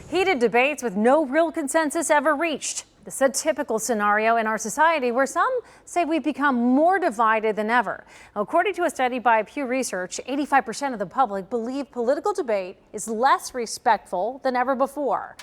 Heated debates with no real consensus ever reached. This is a typical scenario in our society where some say we've become more divided than ever. According to a study by Pew Research, 85% of the public believe political debate is less respectful than ever before.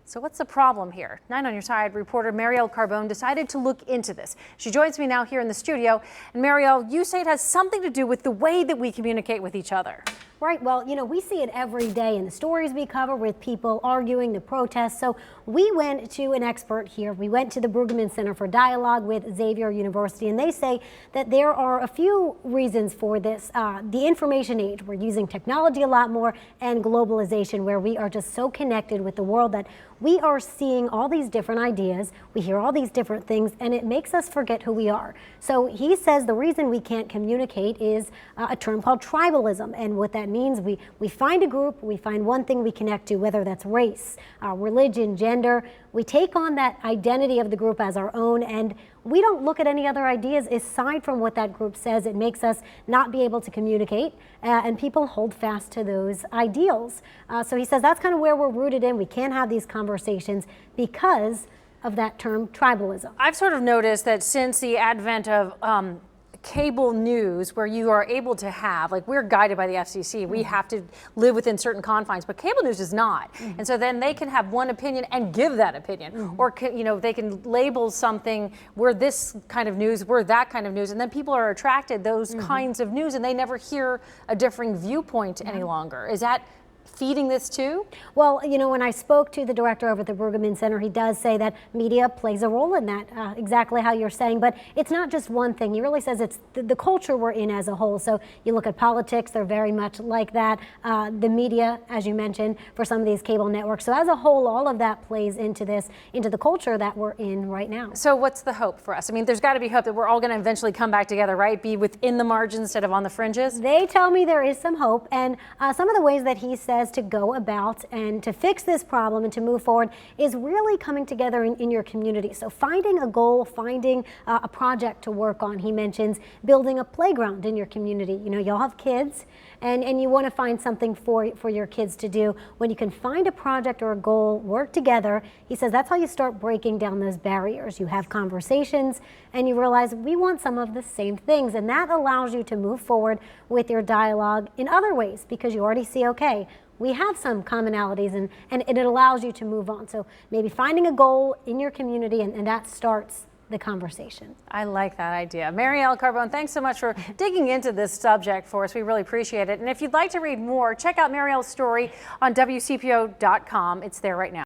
So what's the problem here? 9 on Your Side reporter Marielle Carbone decided to look into this. She joins me now here in the studio. And Marielle, you say it has something to do with the way that we communicate with each other. Right. Well, we see it every day in the stories we cover with people arguing, the protests. So we went to an expert here. We went to the Brueggemann Center for Dialogue with Xavier University, and they say that there are a few reasons for this. The information age, we're using technology a lot more, and globalization, where we are just so connected with the world that we are seeing all these different ideas. We hear all these different things, and it makes us forget who we are. So he says the reason we can't communicate is a term called tribalism, and what that means, we find a group, we find one thing we connect to, whether that's race, religion, gender. We take on that identity of the group as our own, and we don't look at any other ideas aside from what that group says. It makes us not be able to communicate, and people hold fast to those ideals. So he says that's kind of where we're rooted in. We can't have these conversations because of that term tribalism. I've sort of noticed that since the advent of cable news, where you are able to have, like, we're guided by the FCC, we have to live within certain confines, but cable news is not. And so then they can have one opinion and give that opinion, or they can label something, we're this kind of news, we're that kind of news, and then people are attracted those kinds of news, and they never hear a differing viewpoint any longer. Is that feeding this too? Well, when I spoke to the director over at the Brueggemann Center, he does say that media plays a role in that, exactly how you're saying, but it's not just one thing. He really says it's the culture we're in as a whole. So you look at politics, they're very much like that. The media, as you mentioned, for some of these cable networks. So as a whole, all of that plays into the culture that we're in right now. So what's the hope for us? I mean, there's got to be hope that we're all going to eventually come back together, right? Be within the margins instead of on the fringes? They tell me there is some hope, and some of the ways that he says to go about and to fix this problem and to move forward is really coming together in your community. So finding a goal, finding a project to work on. He mentions building a playground in your community. Y'all have kids, and you want to find something for your kids to do. When you can find a project or a goal, work together, he says that's how you start breaking down those barriers. You have conversations and you realize we want some of the same things, and that allows you to move forward with your dialogue in other ways because you already see, okay, we have some commonalities, and it allows you to move on. So maybe finding a goal in your community, and that starts the conversation. I like that idea. Marielle Carbone, thanks so much for digging into this subject for us. We really appreciate it. And if you'd like to read more, check out Marielle's story on WCPO.com. It's there right now.